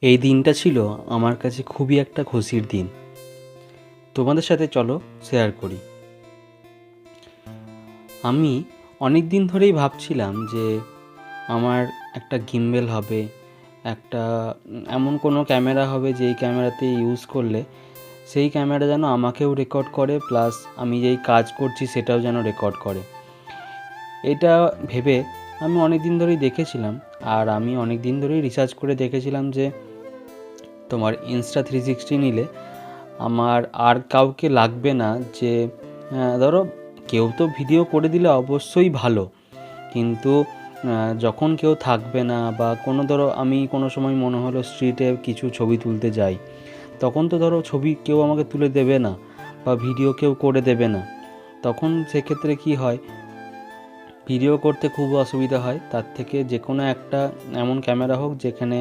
এই দিনটা ছিল আমার কাছে খুবই একটা খুশির দিন। তোমাদের সাথে চলো শেয়ার করি। আমি অনেক দিন ধরেই ভাবছিলাম যে আমার একটা গিম্বেল হবে, একটা এমন কোনো ক্যামেরা হবে যেই ক্যামেরাতে ইউজ করলে সেই ক্যামেরা যেন আমাকেও রেকর্ড করে, প্লাস আমি যেই কাজ করছি সেটাও যেন রেকর্ড করে। এটা ভেবে আমি অনেক দিন ধরেই দেখেছিলাম, আর আমি অনেক দিন ধরেই রিসার্চ করে দেখেছিলাম যে তোমার Insta360 নিলে আমার আর কাউকে লাগবে না। যে ধরো কেউ তো ভিডিও করে দিলে অবশ্যই ভালো, কিন্তু যখন কেউ থাকবে না বা কোনো ধরো আমি কোনো সময় মনে হলো স্ট্রিটে কিছু ছবি তুলতে যাই, তখন তো ধরো ছবি কেউ আমাকে তুলে দেবে না বা ভিডিও কেউ করে দেবে না। তখন সেক্ষেত্রে কি হয়, ভিডিও করতে খুব অসুবিধা হয়। তার থেকে যে কোনো একটা এমন ক্যামেরা হোক যেখানে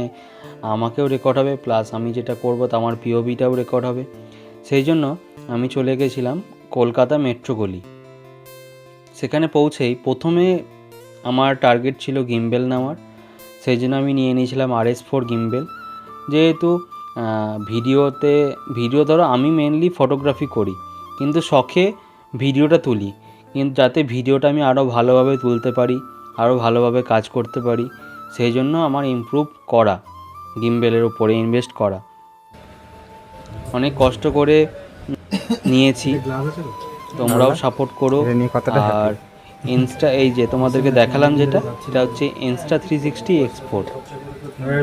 আমাকেও রেকর্ড হবে, প্লাস আমি যেটা করবো তা আমার পিওভিটাও রেকর্ড হবে। সেই জন্য আমি চলে গেছিলাম কলকাতা মেট্রো গলি। সেখানে পৌঁছেই প্রথমে আমার টার্গেট ছিল গিম্বেল নেওয়ার। সেই জন্য আমি নিয়ে নিয়েছিলাম RS4 গিম্বেল। যেহেতু ভিডিও ধরো আমি মেনলি ফটোগ্রাফি করি, কিন্তু শখে ভিডিওটা তুলি, কিন্তু যাতে ভিডিওটা আমি আরও ভালোভাবে তুলতে পারি, আরও ভালোভাবে কাজ করতে পারি, সেই জন্য আমার ইমপ্রুভ করা, গিম্বেলের উপরে ইনভেস্ট করা। অনেক কষ্ট করে নিয়েছি, তোমরাও সাপোর্ট করো। আর এই যে তোমাদেরকে দেখালাম যেটা, সেটা হচ্ছে Insta360 এক্সপোর্ট।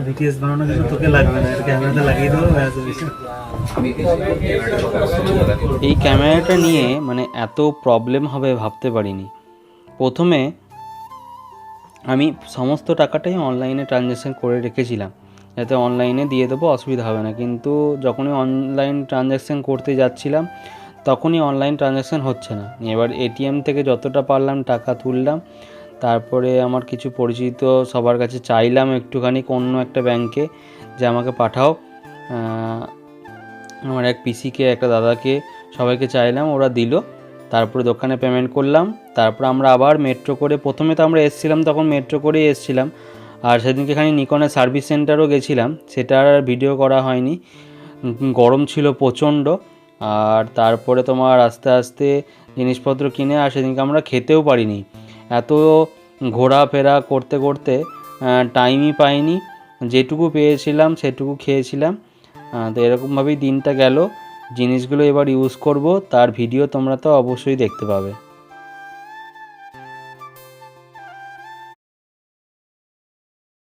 বিটিএস বানানো কিছু তোকে লাগবে না, ক্যামেরাতে লাগিয়ে দেবো। এই ক্যামেরাটা নিয়ে মানে এত প্রবলেম হবে ভাবতে পারিনি। প্রথমে আমি সমস্ত টাকাটাই অনলাইনে ট্রানজ্যাকশান করে রেখেছিলাম, যাতে অনলাইনে দিয়ে দেবো, অসুবিধা হবে না। কিন্তু যখনই অনলাইন ট্রানজ্যাকশান করতে যাচ্ছিলাম তখনই অনলাইন ট্রানজ্যাকশান হচ্ছে না। এবার এটিএম থেকে যতটা পারলাম টাকা তুললাম, তারপরে আমার কিছু পরিচিত সবার কাছে চাইলাম একটুখানি অন্য একটা ব্যাংকে যে আমাকে পাঠাও। আমার এক পিসিকে, একটা দাদাকে, সবাইকে চাইলাম, ওরা দিল। তারপরে দোকানে পেমেন্ট করলাম। তারপর আমরা আবার মেট্রো করে, প্রথমে তো আমরা এসেছিলাম তখন মেট্রো করেই এসেছিলাম, আর সেদিনকে এখানে নিকনের সার্ভিস সেন্টারও গেছিলাম, সেটা আর ভিডিও করা হয়নি। গরম ছিল প্রচণ্ড। আর তারপরে তোমার আস্তে আস্তে জিনিসপত্র কিনে, আর সেদিনকে আমরা খেতেও পারিনি, এত ঘোরাফেরা করতে করতে টাইমই পাইনি। যেটুকু পেয়েছিলাম সেটুকু খেয়েছিলাম। তো এরকমভাবেই দিনটা গেল। জিনিসগুলো এবার ইউজ করব, তার ভিডিও তোমরা তো অবশ্যই দেখতে পাবে।